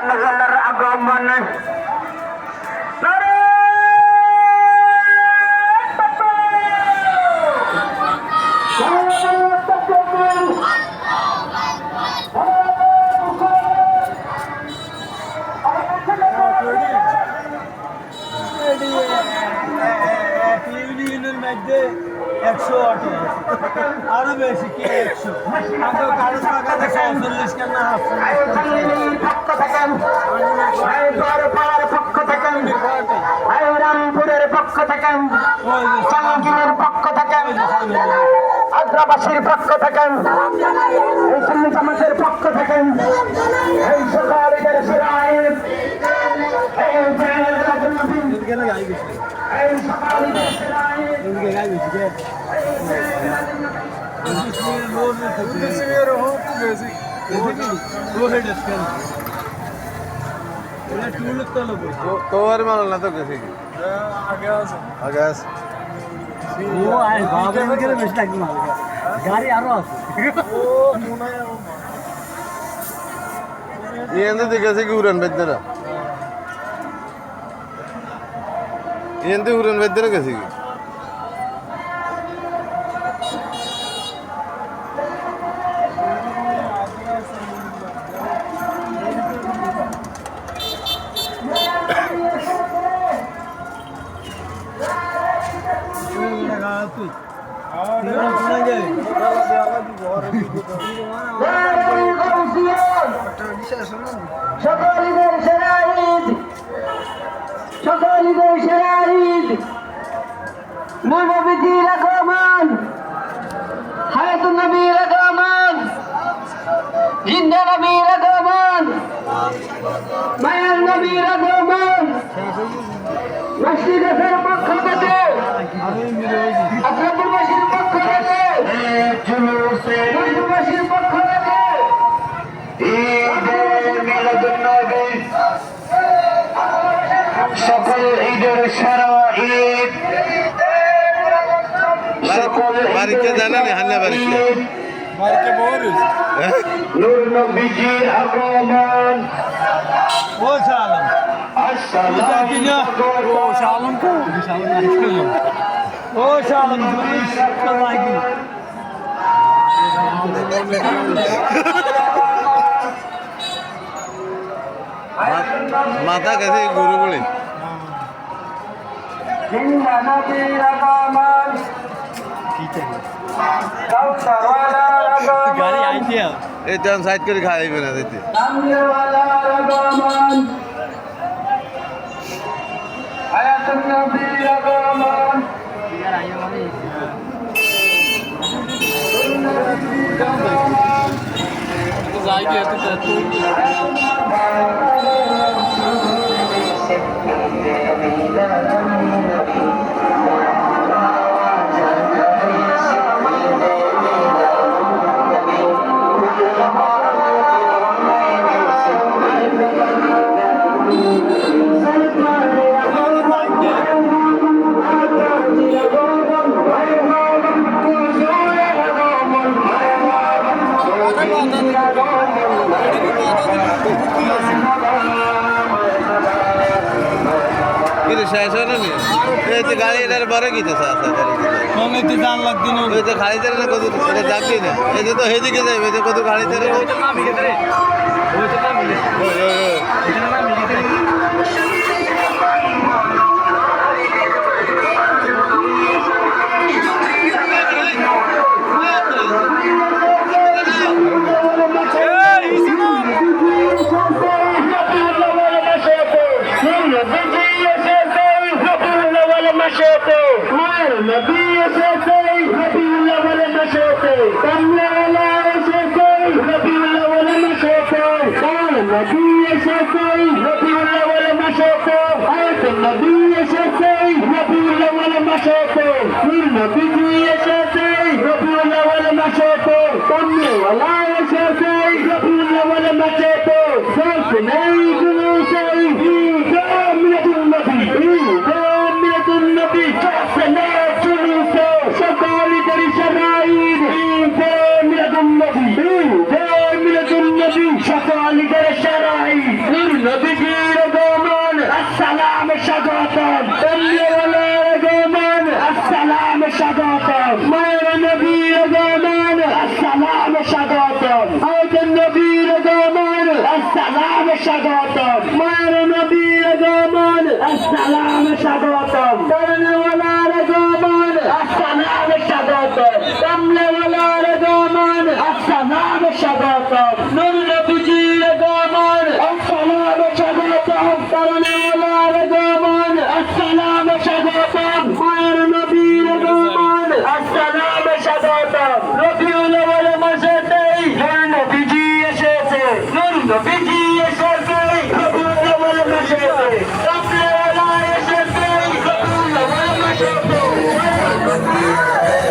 নজরের আগমন ইউনিয়নের মধ্যে 100 অটো আরো বেশি কি 100 আগে কাগজ কাগজে 140 কেন আছে পক্ষ থেকে রামপুরের পক্ষ থেকে জাহাঙ্গীরের পক্ষ থেকে আগ্রাবাসীর পক্ষ থেকে এই সুন্নি জামাতের পক্ষ থেকে এই সকালের সিরাইল এই সকালের সিরাইল তোর মাল না তো গেছে আগে আছে গাড়ি আরো আছে এনে দেখেছে কি উড়ান বেদনা এনে উড়ান বেদনা গেছে কি সকলের সেরা ঈদ সকলের সেরা ঈদ নবীজির আগমন হায়াতুন নবীর আগমন জিন্দা নবীর আগমন মায়ার নবীর আগমন মসজিদের পক্ষ থেকে আগ্রাপুরবাসীর পক্ষ থেকে মসজিদবাসীর পক্ষ থেকে সকল ঈদের সারা ঈদ বাড়িতে জানা নেই হান্না বাড়িতে নূর নবীজির আগমন ও শালম ও শালম কো ও শালম মাথা গেছে গরু বলে জিন্দা নবীর আগমন কাউসারওয়ালার আগমন গাড়ি আইতে এই তেমন সাইড করে খাইবে না দিতে সামনেওয়ালার আগমন হায়াতুন নবীর আগমন যাইতে তো কিন্তু শেষ হয় না নি এই তো গাড়ি এটার পরে কি তো কমে তো জান লাগদিন ওই তো গাড়ি তেরে না কত এটা যাবি না এই তো হেদিকে যাবে এই তো কত গাড়ি তেরে সকল নবীজির আগমন আসসালাম স্বাগতম কমলিওয়ালার আগমন আসসালাম স্বাগতম মায়ের নবীর আগমন আসসালাম স্বাগতম আয়তন নবীর আগমন আসসালাম স্বাগতম মায়ের নবীর আগমন আসসালাম স্বাগতম করণওয়ালার আগমন আসসালাম স্বাগতম কমলা